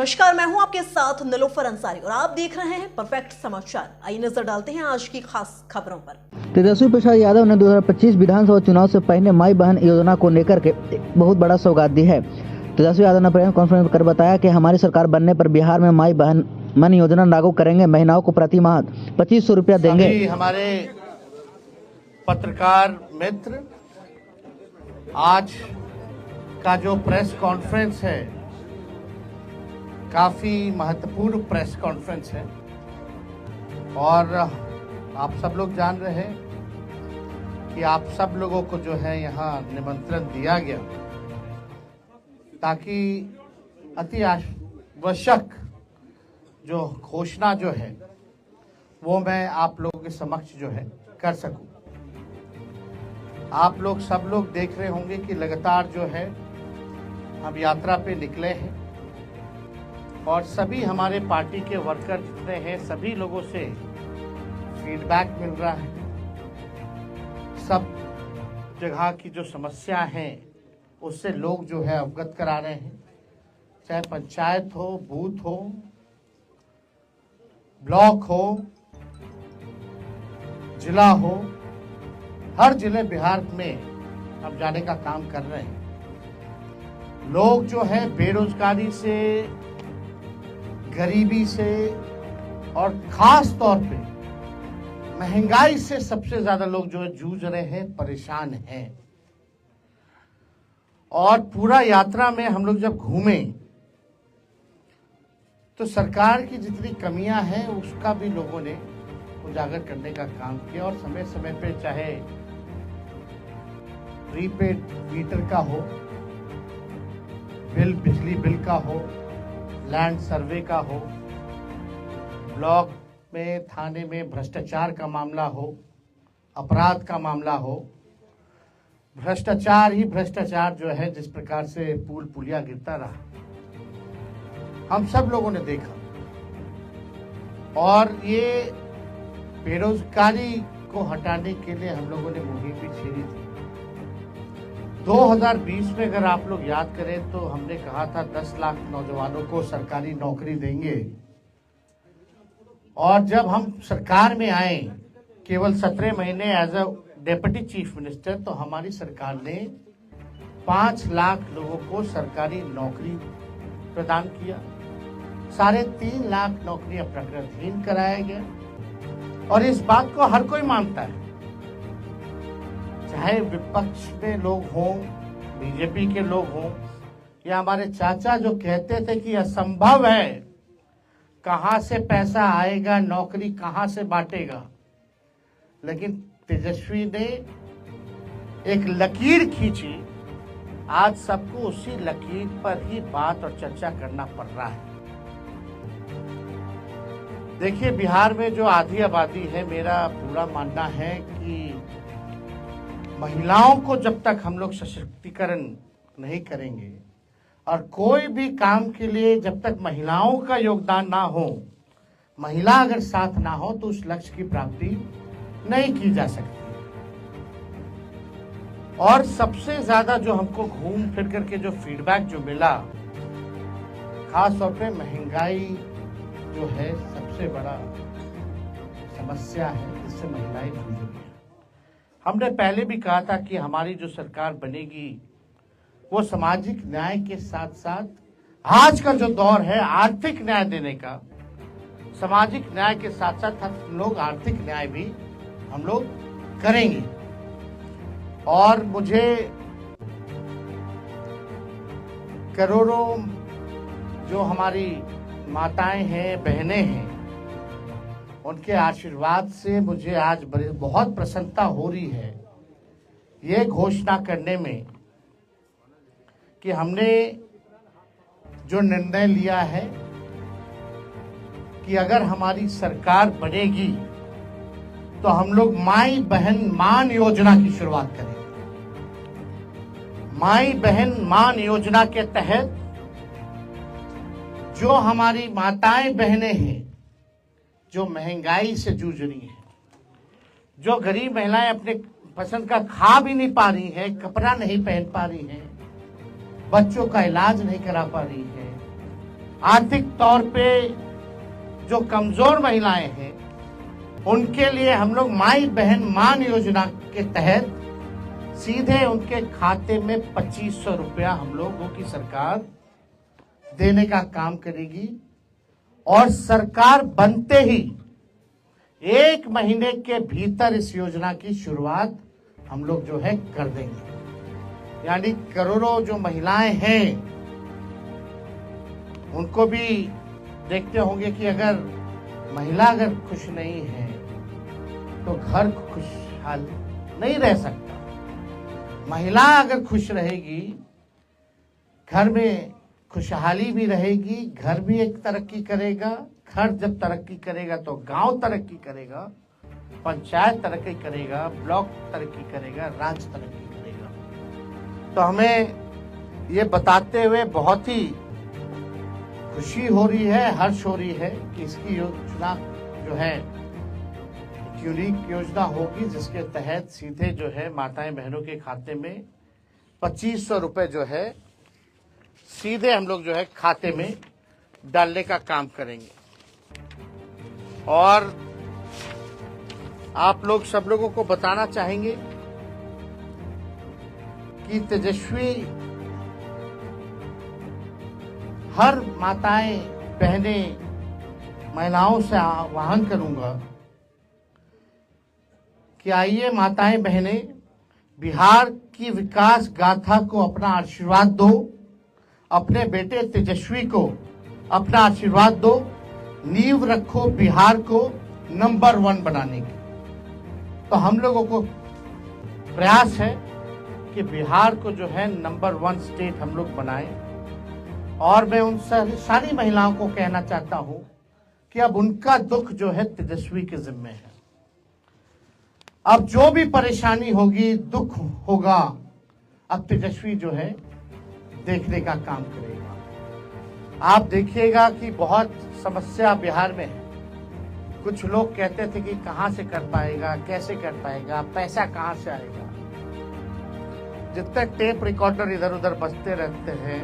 नमस्कार, मैं हूं आपके साथ निलोफर अंसारी और आप देख रहे हैं परफेक्ट समाचार। आइए नजर डालते हैं आज की खास खबरों पर। तेजस्वी प्रसाद यादव ने 2025 विधानसभा चुनाव से पहले माई बहन योजना को लेकर के बहुत बड़ा सौगात दी है। तेजस्वी यादव ने प्रेस कॉन्फ्रेंस कर बताया कि हमारी सरकार बनने पर बिहार में माई बहन मन योजना लागू करेंगे। महिलाओं को प्रति माह 2500 रुपया देंगे। हमारे पत्रकार मित्र, आज का जो प्रेस कॉन्फ्रेंस है काफी महत्वपूर्ण प्रेस कॉन्फ्रेंस है और आप सब लोग जान रहे हैं कि आप सब लोगों को जो है यहाँ निमंत्रण दिया गया ताकि अति आवश्यक जो घोषणा जो है वो मैं आप लोगों के समक्ष जो है कर सकूं। आप लोग सब लोग देख रहे होंगे कि लगातार जो है हम यात्रा पे निकले हैं और सभी हमारे पार्टी के वर्कर जितने हैं सभी लोगों से फीडबैक मिल रहा है। सब जगह की जो समस्या है उससे लोग जो है अवगत करा रहे हैं, चाहे पंचायत हो, बूथ हो, ब्लॉक हो, जिला हो, हर जिले बिहार में हम जाने का काम कर रहे हैं। लोग जो है बेरोजगारी से, गरीबी से और खास तौर पे महंगाई से सबसे ज्यादा लोग जो है जूझ रहे हैं, परेशान हैं। और पूरा यात्रा में हम लोग जब घूमे तो सरकार की जितनी कमियां हैं उसका भी लोगों ने उजागर करने का काम किया और समय समय पे चाहे प्रीपेड मीटर का हो, बिजली बिल का हो, लैंड सर्वे का हो, ब्लॉक में थाने में भ्रष्टाचार का मामला हो, अपराध का मामला हो, भ्रष्टाचार ही भ्रष्टाचार जो है जिस प्रकार से पुल पुलिया गिरता रहा हम सब लोगों ने देखा। और ये बेरोजगारी को हटाने के लिए हम लोगों ने मुहिम भी छेड़ी थी। 2020 में अगर आप लोग याद करें तो हमने कहा था 10 लाख नौजवानों को सरकारी नौकरी देंगे और जब हम सरकार में आए केवल 17 महीने as a deputy chief minister तो हमारी सरकार ने 5 लाख लोगों को सरकारी नौकरी प्रदान किया। 3.5 लाख नौकरियां प्रकृतिहीन कराया गया और इस बात को हर कोई मानता है, चाहे विपक्ष में लोग हों, बीजेपी के लोग हों या हमारे चाचा जो कहते थे कि असंभव है, कहां से पैसा आएगा, नौकरी कहां से बांटेगा। लेकिन तेजस्वी ने एक लकीर खींची, आज सबको उसी लकीर पर ही बात और चर्चा करना पड़ रहा है। देखिए, बिहार में जो आधी आबादी है, मेरा पूरा मानना है कि महिलाओं को जब तक हम लोग सशक्तिकरण नहीं करेंगे और कोई भी काम के लिए जब तक महिलाओं का योगदान ना हो, महिला अगर साथ ना हो तो उस लक्ष्य की प्राप्ति नहीं की जा सकती। और सबसे ज्यादा जो हमको घूम फिर करके जो फीडबैक जो मिला, खास तौर पे महंगाई जो है सबसे बड़ा समस्या है जिससे महिलाएं जूझ रही हैं। हमने पहले भी कहा था कि हमारी जो सरकार बनेगी वो सामाजिक न्याय के साथ साथ आज का जो दौर है आर्थिक न्याय देने का, सामाजिक न्याय के साथ साथ हम लोग आर्थिक न्याय भी हम लोग करेंगे। और मुझे करोड़ों जो हमारी माताएं हैं, बहनें हैं, उनके आशीर्वाद से मुझे आज बहुत प्रसन्नता हो रही है ये घोषणा करने में कि हमने जो निर्णय लिया है कि अगर हमारी सरकार बनेगी तो हम लोग माई बहन मान योजना की शुरुआत करेंगे। माई बहन मान योजना के तहत जो हमारी माताएं बहनें हैं जो महंगाई से जूझ रही हैं, जो गरीब महिलाएं अपने पसंद का खा भी नहीं पा रही हैं, कपड़ा नहीं पहन पा रही हैं, बच्चों का इलाज नहीं करा पा रही है, आर्थिक तौर पे जो कमजोर महिलाएं हैं उनके लिए हम लोग माई बहन मान योजना के तहत सीधे उनके खाते में 2500 रुपया हम लोगों की सरकार देने का काम करेगी। और सरकार बनते ही 1 महीने के भीतर इस योजना की शुरुआत हम लोग जो है कर देंगे। यानी करोड़ों जो महिलाएं हैं उनको भी देखते होंगे कि अगर महिला खुश नहीं है तो घर खुशहाल नहीं रह सकता। महिला अगर खुश रहेगी घर में खुशहाली भी रहेगी, घर भी एक तरक्की करेगा। घर जब तरक्की करेगा तो गांव तरक्की करेगा, पंचायत तरक्की करेगा, ब्लॉक तरक्की करेगा, राज्य तरक्की करेगा। तो हमें ये बताते हुए बहुत ही खुशी हो रही है, हर्ष हो रही है कि इसकी योजना जो है यूनिक योजना होगी जिसके तहत सीधे जो है माताएं बहनों के खाते में 2500 रुपए जो है सीधे हम लोग जो है खाते में डालने का काम करेंगे। और आप लोग सब लोगों को बताना चाहेंगे कि तेजस्वी हर माताएं बहनें महिलाओं से आह्वान करूंगा कि आइए माताएं बहनें बिहार की विकास गाथा को अपना आशीर्वाद दो, अपने बेटे तेजस्वी को अपना आशीर्वाद दो, नींव रखो बिहार को नंबर 1 बनाने की। तो हम लोगों को प्रयास है कि बिहार को जो है नंबर 1 स्टेट हम लोग बनाएं। और मैं उन सारी महिलाओं को कहना चाहता हूं कि अब उनका दुख जो है तेजस्वी के जिम्मे है। अब जो भी परेशानी होगी, दुख होगा, अब तेजस्वी जो है देखने का काम करेगा। आप देखिएगा कि बहुत समस्या बिहार में है। कुछ लोग कहते थे कि कहां से कर पाएगा, कैसे कर पाएगा, पैसा कहां से आएगा। जितने टेप रिकॉर्डर इधर उधर बजते रहते हैं,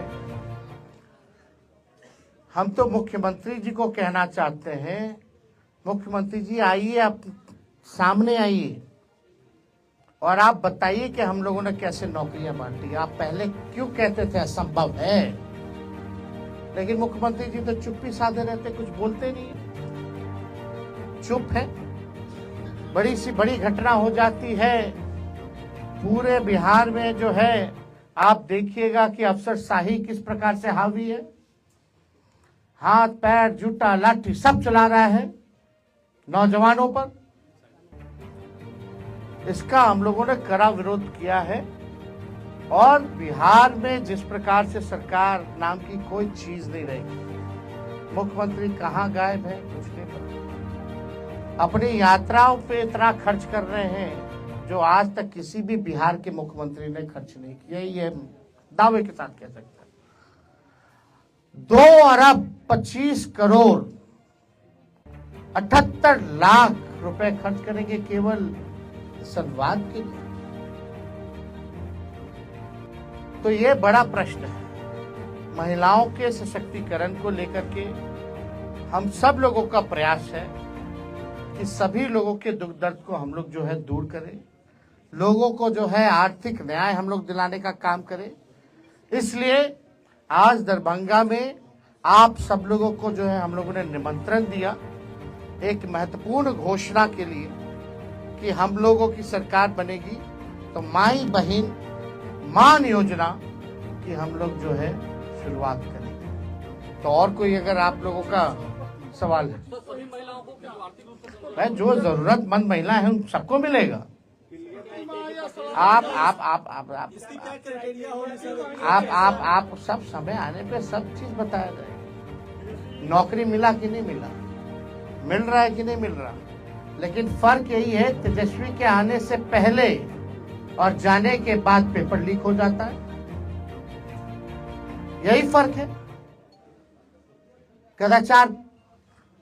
हम तो मुख्यमंत्री जी को कहना चाहते हैं, मुख्यमंत्री जी आइए, आप सामने आइए और आप बताइए कि हम लोगों ने कैसे नौकरियां बांटी। आप पहले क्यों कहते थे असंभव है, लेकिन मुख्यमंत्री जी तो चुप्पी साधे रहते, कुछ बोलते नहीं, चुप है। बड़ी सी बड़ी घटना हो जाती है पूरे बिहार में जो है, आप देखिएगा कि अफसरशाही किस प्रकार से हावी है। हाथ पैर जूता लाठी सब चला रहा है नौजवानों पर। इसका हम लोगों ने कड़ा विरोध किया है। और बिहार में जिस प्रकार से सरकार नाम की कोई चीज नहीं रहेगी। मुख्यमंत्री कहां गायब है, कुछ नहीं पता। अपनी यात्राओं पे इतना खर्च कर रहे हैं जो आज तक किसी भी बिहार के मुख्यमंत्री ने खर्च नहीं किया, ये दावे के साथ कह सकते हैं। 2 अरब 25 करोड़ 78 लाख रुपए खर्च करेंगे केवल संवाद के लिए। तो ये बड़ा प्रश्न है। महिलाओं के सशक्तिकरण को लेकर के हम सब लोगों का प्रयास है कि सभी लोगों के दुख दर्द को हम लोग जो है दूर करें, लोगों को जो है आर्थिक न्याय हम लोग दिलाने का काम करें। इसलिए आज दरभंगा में आप सब लोगों को जो है हम लोगों ने निमंत्रण दिया एक महत्वपूर्ण घोषणा के लिए कि हम लोगों की सरकार बनेगी तो माई बहन मान योजना की हम लोग जो है शुरुआत करेंगे। तो और कोई अगर आप लोगों का सवाल है, भाई जो जरूरतमंद महिला है उन सबको मिलेगा। आप सब समय आने पे सब चीज बताया जाएगा। नौकरी मिला कि नहीं मिला, मिल रहा है कि नहीं मिल रहा, लेकिन फर्क यही है तेजस्वी के आने से पहले और जाने के बाद पेपर लीक हो जाता है, यही फर्क है। कदाचार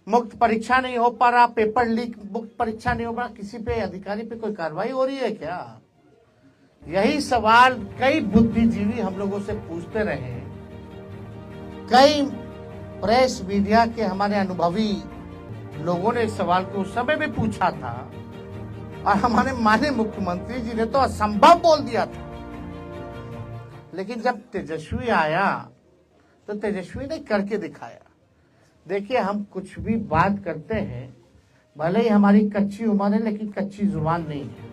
मुक्त परीक्षा नहीं हो पा रहा, पेपर लीक मुक्त परीक्षा नहीं हो पा रहा, किसी पे अधिकारी पे कोई कार्रवाई हो रही है क्या? यही सवाल कई बुद्धिजीवी हम लोगों से पूछते रहे, कई प्रेस मीडिया के हमारे अनुभवी लोगों ने इस सवाल को उस समय भी पूछा था और हमारे माननीय मुख्यमंत्री जी ने तो असंभव बोल दिया था। लेकिन जब तेजस्वी आया तो तेजस्वी ने करके दिखाया। देखिए, हम कुछ भी बात करते हैं, भले ही हमारी कच्ची उम्र है लेकिन कच्ची जुबान नहीं है।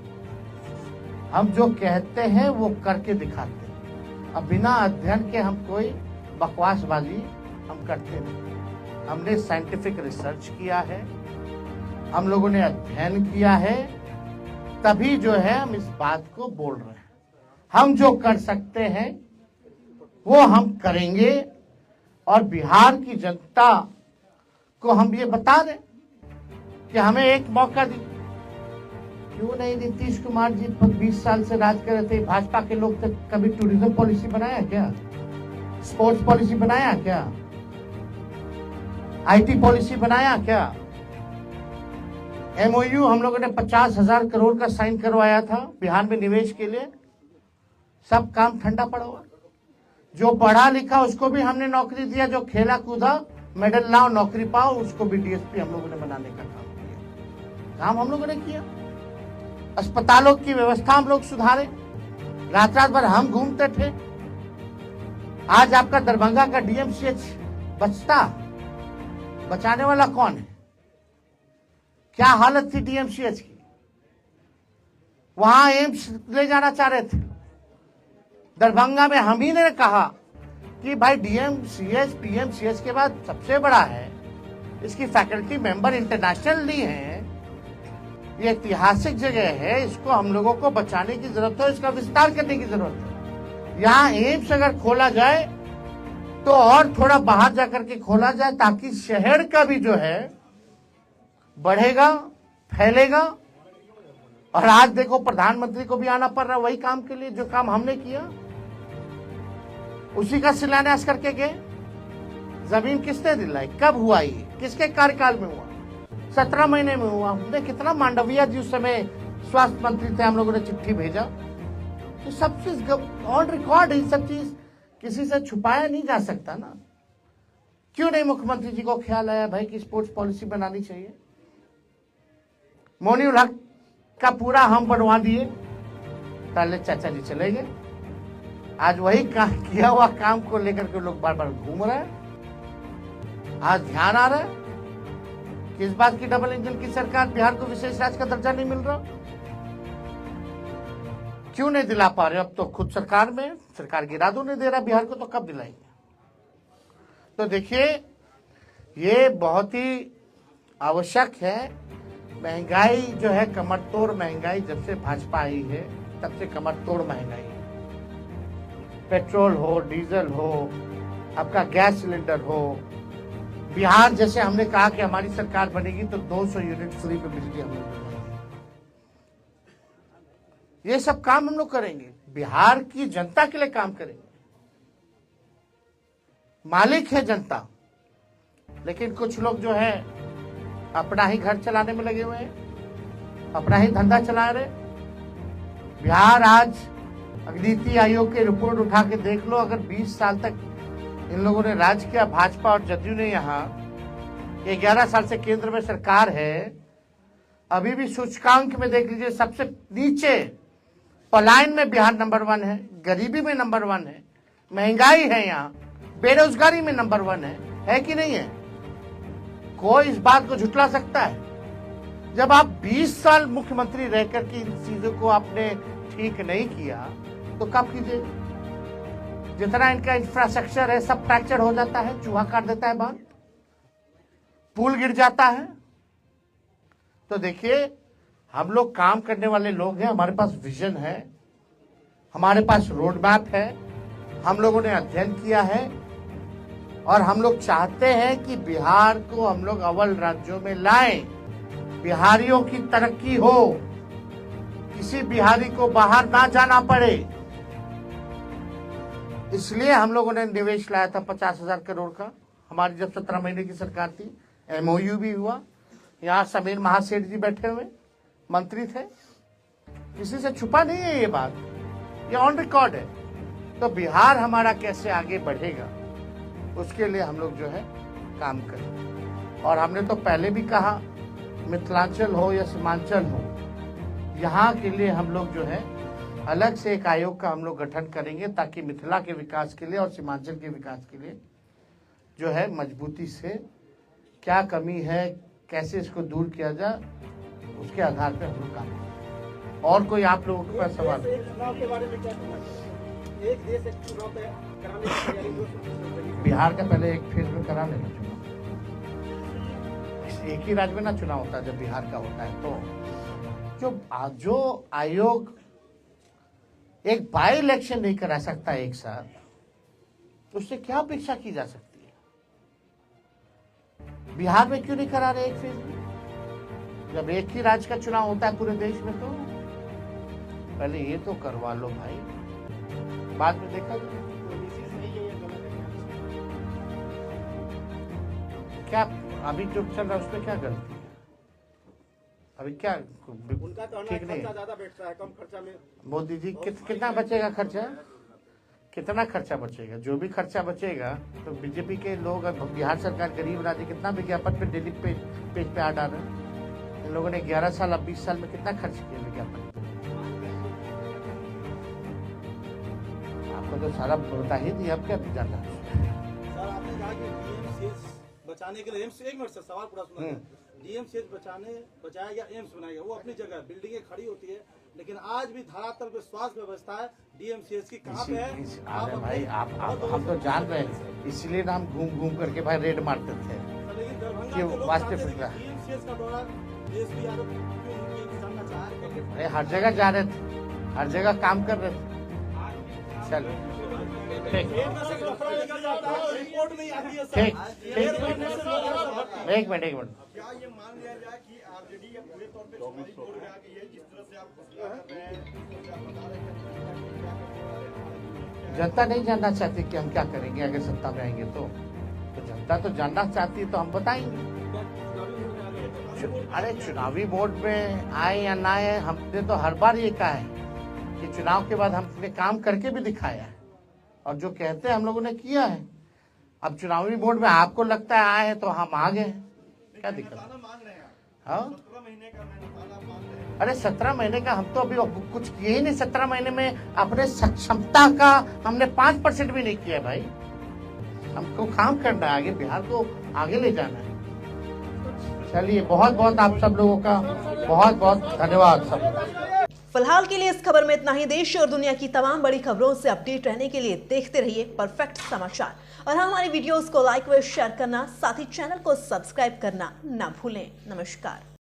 हम जो कहते हैं वो करके दिखाते हैं। अब बिना अध्ययन के हम कोई बकवासबाजी हम करते नहीं। हमने साइंटिफिक रिसर्च किया है, हम लोगों ने अध्ययन किया है, तभी जो है हम इस बात को बोल रहे हैं। हम जो कर सकते हैं वो हम करेंगे और बिहार की जनता को हम ये बता दें कि हमें एक मौका दी। क्यों नहीं नीतीश कुमार जी 20 साल से राज कर रहे थे, भाजपा के लोग तक कभी टूरिज्म पॉलिसी बनाया क्या? स्पोर्ट्स पॉलिसी बनाया क्या? आईटी पॉलिसी बनाया क्या? एमओयू हम लोगों ने 50,000 करोड़ का साइन करवाया था बिहार में निवेश के लिए, सब काम ठंडा पड़ा हुआ। जो पढ़ा लिखा उसको भी हमने नौकरी दिया, जो खेला कूदा मेडल लाओ नौकरी पाओ उसको भी डीएसपी हम लोगों ने बनाने का काम किया। काम हम लोगों ने किया। अस्पतालों की व्यवस्था हम लोग सुधारे, रात रात भर हम घूमते थे। आज आपका दरभंगा का डीएमसीएच बचाने वाला कौन है? क्या हालत थी डीएमसीएच की? वहां एम्स ले जाना चाह रहे थे। दरभंगा में हम ही ने कहा कि भाई डीएमसीएच पीएमसीएच के बाद सबसे बड़ा है, इसकी फैकल्टी मेंबर इंटरनेशनल नहीं है, ये ऐतिहासिक जगह है, इसको हम लोगों को बचाने की जरूरत है, इसका विस्तार करने की जरूरत है। यहाँ एम्स अगर खोला जाए तो और थोड़ा बाहर जाकर के खोला जाए ताकि शहर का भी जो है बढ़ेगा, फैलेगा। और आज देखो प्रधानमंत्री को भी आना पड़ रहा वही काम के लिए, जो काम हमने किया उसी का शिलान्यास करके गए। जमीन किसने दिलाई? कब हुआ? ये किसके कार्यकाल में हुआ? 17 महीने में हुआ। हमने कितना, मांडविया जी उस समय स्वास्थ्य मंत्री थे, हम लोगों ने चिट्ठी भेजा। तो सब चीज ऑन रिकॉर्ड है, सब चीज किसी से छुपाया नहीं जा सकता ना। क्यों नहीं मुख्यमंत्री जी को ख्याल आया भाई कि स्पोर्ट्स पॉलिसी बनानी चाहिए? मोनीउल हक का पूरा हम बनवा दिए, पहले चाचा जी चले गए। आज वही किया हुआ काम को लेकर के लोग बार बार घूम रहे हैं। आज ध्यान आ रहा है किस बात की डबल इंजन की सरकार, बिहार को विशेष राज्य का दर्जा नहीं मिल रहा। क्यों नहीं दिला पा रहे? अब तो खुद सरकार में, सरकार गिरा दो, नहीं दे रहा बिहार को, तो कब दिलाएंगे? तो देखिए, ये बहुत ही आवश्यक है। महंगाई जो है कमर तोड़ महंगाई, जब से भाजपा आई है तब से कमर तोड़ महंगाई है। पेट्रोल हो, डीजल हो, आपका गैस सिलेंडर हो। बिहार जैसे हमने कहा कि हमारी सरकार बनेगी तो 200 यूनिट फ्री पे बिजली हम लोग, ये सब काम हम लोग करेंगे, बिहार की जनता के लिए काम करेंगे। मालिक है जनता, लेकिन कुछ लोग जो है अपना ही घर चलाने में लगे हुए हैं, अपना ही धंधा चला रहे। बिहार आज नीति आयोग के रिपोर्ट उठा के देख लो, अगर 20 साल तक इन लोगों ने राज किया, भाजपा और जदयू ने, यहाँ 11 साल से केंद्र में सरकार है, अभी भी सूचकांक में देख लीजिए सबसे नीचे, पलायन में बिहार नंबर 1 है, गरीबी में नंबर 1 है, महंगाई है, यहाँ बेरोजगारी में नंबर 1 है कि नहीं है? कोई इस बात को झुटला सकता है? जब आप 20 साल मुख्यमंत्री रहकर के इन चीजों को आपने ठीक नहीं किया तो कब कीजिए? जितना इनका इंफ्रास्ट्रक्चर है सब फ्रैक्चर हो जाता है, चूहा काट देता है बांध, पुल गिर जाता है। तो देखिए, हम लोग काम करने वाले लोग हैं, हमारे पास विजन है, हमारे पास रोड मैप है, हम लोगों ने अध्ययन किया है और हम लोग चाहते हैं कि बिहार को हम लोग अव्वल राज्यों में लाएं, बिहारियों की तरक्की हो, किसी बिहारी को बाहर ना जाना पड़े। इसलिए हम लोगों ने निवेश लाया था 50,000 करोड़ का, हमारी जब 17 महीने की सरकार थी। एमओयू भी हुआ, यहाँ समीर महासेठ जी बैठे हुए मंत्री थे, किसी से छुपा नहीं है ये बात, ये ऑन रिकॉर्ड है। तो बिहार हमारा कैसे आगे बढ़ेगा उसके लिए हम लोग जो है काम करें। और हमने तो पहले भी कहा, मिथिलांचल हो या सीमांचल हो, यहाँ के लिए हम लोग जो है अलग से एक आयोग का हम लोग गठन करेंगे, ताकि मिथिला के विकास के लिए और सीमांचल के विकास के लिए जो है मजबूती से क्या कमी है, कैसे इसको दूर किया जाए, उसके आधार पर हम लोग काम करें। और कोई आप लोगों के पास सवाल? बिहार का पहले एक फेज में करा लेना चुनाव, एक ही राज्य में ना चुनाव होता है, जब बिहार का होता है तो जो आयोग एक बाई इलेक्शन नहीं करा सकता एक साथ, तो उससे क्या अपेक्षा की जा सकती है? बिहार में क्यों नहीं करा रहे एक फेज में, जब एक ही राज्य का चुनाव होता है पूरे देश में? तो पहले ये तो करवा लो भाई, बाद में देखा जाए। क्या अभी जो चल रहा है उसमें क्या गलती है? अभी क्या उनका तो ठीक नहीं खर्चा ज्यादा बैठता है, कम खर्चा में। मोदी जी कितना बचेगा खर्चा? कितना खर्चा बचेगा? जो भी खर्चा बचेगा तो बीजेपी के लोग, बिहार सरकार गरीब राज्य, कितना विज्ञापन पे डेली पेज पे आ डाल रहे हैं। इन लोगों ने 11 साल अब 20 साल में कितना खर्च किया विज्ञापन पे? आपको तो सारा बता ही दिया, अब क्या जानना? सर आपने कहा कि डीएमसीएच बचाने के लिए एम्स, एक मिनट सर सवाल पूरा सुना। डीएमसीएच बचाया गया, एम्स बनाया गया, वो अपनी जगह बिल्डिंगें खड़ी होती है, लेकिन आज भी धरातल पे स्वास्थ्य व्यवस्था है डीएमसीएच की कहाँ पे है? अरे भाई आप हम तो जान रहे हैं, इसलिए ना हम घूम घूम करके भाई रेड मारते थे। लेकिन दरभंगा क्यों? के लोग वास्तव चाहते थे में कि डीएमसीएच का दौरा डीएसपी यादव क्यों उनकी जानना चाह रहे हैं? अरे हर जगह जा रहे थे, हर जगह काम कर रहे थे। चलो ठीक रिपोर्ट नहीं आती है सर। ठीक, एक मिनट क्या ये मान लिया जाए कि आरजेडी या पूरे तौर पे चुनावी बोर्ड में आ गई है, जिस तरह से आप कर रहे हैं, जिस तरह से आप बता रहे हैं? जनता नहीं जानना चाहती कि हम क्या करेंगे अगर सत्ता में आएंगे तो जनता तो जानना चाहती है, तो हम बताएंगे। अरे चुनावी बोर्ड में आए या ना आए, हमने तो हर बार ये कहा है कि चुनाव के बाद हमने काम करके भी दिखाया है, और जो कहते हैं हम लोगों ने किया है। अब चुनावी बोर्ड में आपको लगता है आए तो हम आ गए, क्या दिक्कत है? हाँ, 17 महीने का मैंने मांग रहे हैं। अरे 17 महीने का हम तो अभी कुछ किए ही नहीं। 17 महीने में अपने सक्षमता का हमने 5% भी नहीं किया भाई। हमको काम करना है, आगे बिहार को आगे ले जाना है। चलिए, बहुत बहुत आप सब लोगों का बहुत बहुत धन्यवाद सब। फिलहाल के लिए इस खबर में इतना ही। देश और दुनिया की तमाम बड़ी खबरों से अपडेट रहने के लिए देखते रहिए परफेक्ट समाचार, और हमारी वीडियोस को लाइक व शेयर करना, साथ ही चैनल को सब्सक्राइब करना ना भूलें। नमस्कार।